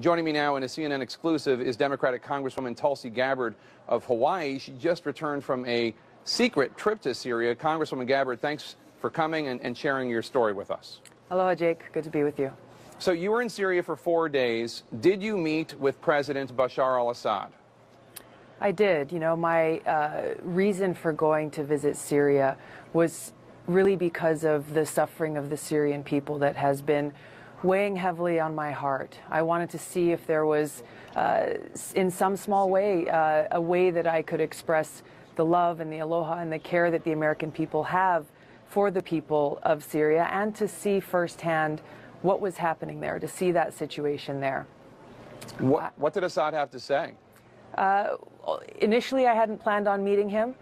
Joining me now in a CNN exclusive is Democratic Congresswoman Tulsi Gabbard of Hawaii. She just returned from a secret trip to Syria. Congresswoman Gabbard, thanks for coming and sharing your story with us. Aloha, Jake. Good to be with you. So you were in Syria for 4 days. Did you meet with President Bashar al-Assad? I did. You know, my reason for going to visit Syria was really because of the suffering of the Syrian people that has been weighing heavily on my heart. I wanted to see if there was, in some small way, a way that I could express the love and the aloha and the care that the American people have for the people of Syria, and to see firsthand what was happening there, to see that situation there. What did Assad have to say? Initially, I hadn't planned on meeting him.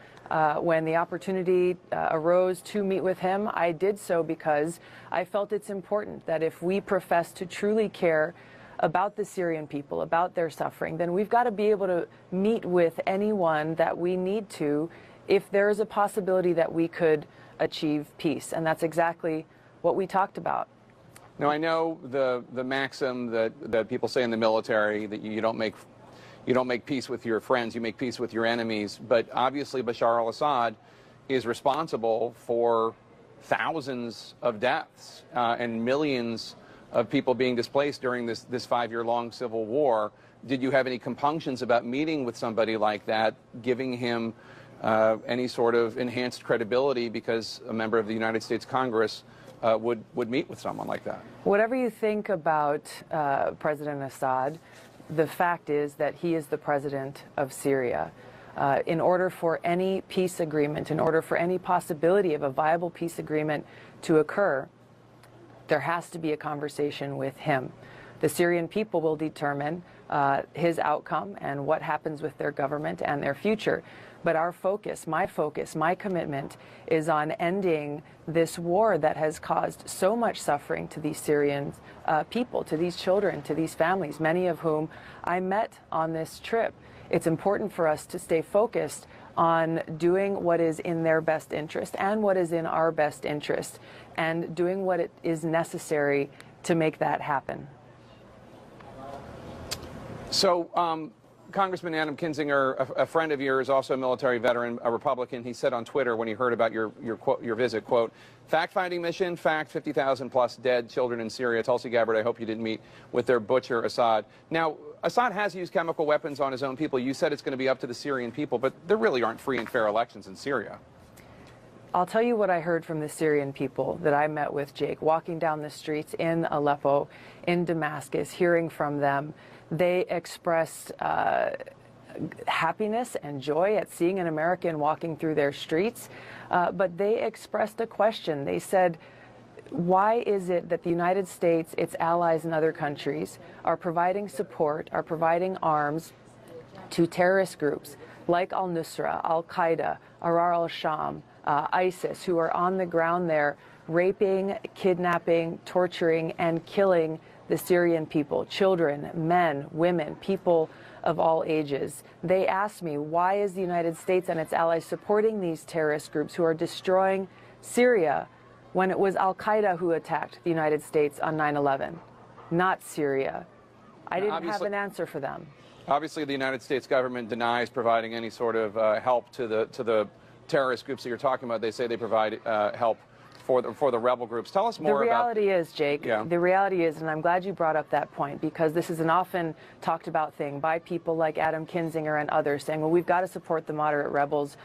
When the opportunity arose to meet with him, I did so because I felt it's important that if we profess to truly care about the Syrian people, about their suffering, then we've got to be able to meet with anyone that we need to if there is a possibility that we could achieve peace. And that's exactly what we talked about. Now, I know the maxim that people say in the military, that you don't make peace with your friends, you make peace with your enemies. But obviously Bashar al-Assad is responsible for thousands of deaths and millions of people being displaced during this 5-year-long civil war. Did you have any compunctions about meeting with somebody like that, giving him any sort of enhanced credibility because a member of the United States Congress would meet with someone like that? Whatever you think about President Assad, the fact is that he is the president of Syria. In order for any peace agreement, in order for any possibility of a viable peace agreement to occur, there has to be a conversation with him. The Syrian people will determine his outcome and what happens with their government and their future. But our focus, my commitment is on ending this war that has caused so much suffering to these Syrian people, to these children, to these families, many of whom I met on this trip. It's important for us to stay focused on doing what is in their best interest and what is in our best interest, and doing what is necessary to make that happen. So, Congressman Adam Kinzinger, a friend of yours, also a military veteran, a Republican, he said on Twitter when he heard about your visit, quote, "Fact-finding mission, fact, 50,000 plus dead children in Syria. Tulsi Gabbard, I hope you didn't meet with their butcher, Assad." Now, Assad has used chemical weapons on his own people. You said it's going to be up to the Syrian people, but there really aren't free and fair elections in Syria. I'll tell you what I heard from the Syrian people that I met with, Jake, walking down the streets in Aleppo, in Damascus, hearing from them. They expressed happiness and joy at seeing an American walking through their streets, but they expressed a question. They said, why is it that the United States, its allies and other countries are providing support, are providing arms to terrorist groups like al-Nusra, al-Qaeda, Ahraralsham, ISIS, who are on the ground there raping, kidnapping, torturing, and killing the Syrian people, children, men, women, people of all ages. They asked me, why is the United States and its allies supporting these terrorist groups who are destroying Syria when it was al-Qaeda who attacked the United States on 9/11, not Syria? I didn't have an answer for them. Obviously, the United States government denies providing any sort of help to the terrorist groups that you're talking about. They say they provide help for the rebel groups. Tell us more about... The reality is, Jake, the reality is, and I'm glad you brought up that point, because this is an often talked about thing by people like Adam Kinzinger and others saying, well, we've got to support the moderate rebels.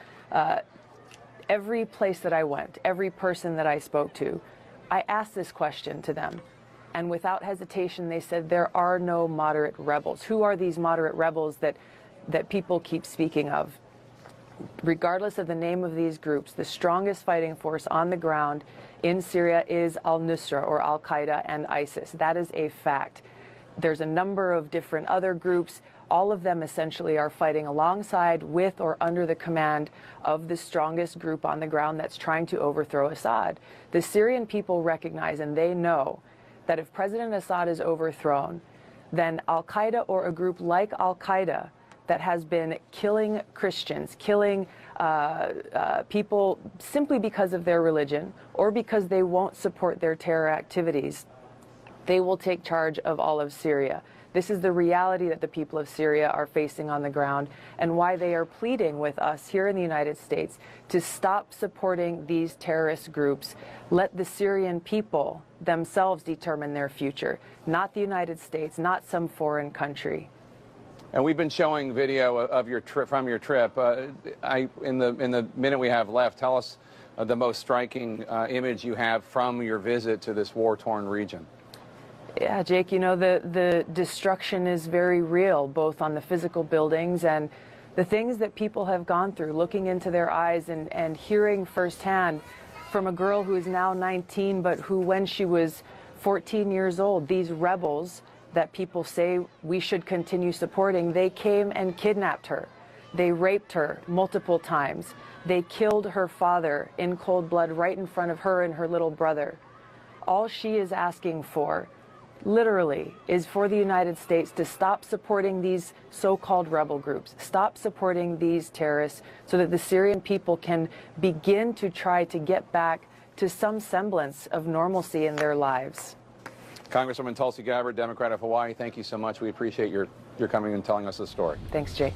Every place that I went, every person that I spoke to, I asked this question to them. And without hesitation, they said, there are no moderate rebels. Who are these moderate rebels that people keep speaking of? Regardless of the name of these groups, the strongest fighting force on the ground in Syria is al-Nusra or al-Qaeda and ISIS. That is a fact. There's a number of different other groups. All of them essentially are fighting alongside, with, or under the command of the strongest group on the ground that's trying to overthrow Assad. The Syrian people recognize, and they know, that if President Assad is overthrown, then al-Qaeda or a group like al-Qaeda that has been killing Christians, killing people simply because of their religion or because they won't support their terror activities, they will take charge of all of Syria. This is the reality that the people of Syria are facing on the ground, and why they are pleading with us here in the United States to stop supporting these terrorist groups. Let the Syrian people themselves determine their future, not the United States, not some foreign country. And we've been showing video of your trip, from your trip. In the minute we have left, tell us the most striking image you have from your visit to this war-torn region. Yeah, Jake, you know, the destruction is very real, both on the physical buildings and the things that people have gone through, looking into their eyes and hearing firsthand from a girl who is now 19, but who, when she was 14 years old, these rebels that people say we should continue supporting, they came and kidnapped her. They raped her multiple times. They killed her father in cold blood right in front of her and her little brother. All she is asking for, literally, is for the United States to stop supporting these so-called rebel groups, stop supporting these terrorists, so that the Syrian people can begin to try to get back to some semblance of normalcy in their lives. Congresswoman Tulsi Gabbard, Democrat of Hawaii, thank you so much. We appreciate your coming and telling us this story. Thanks, Jake.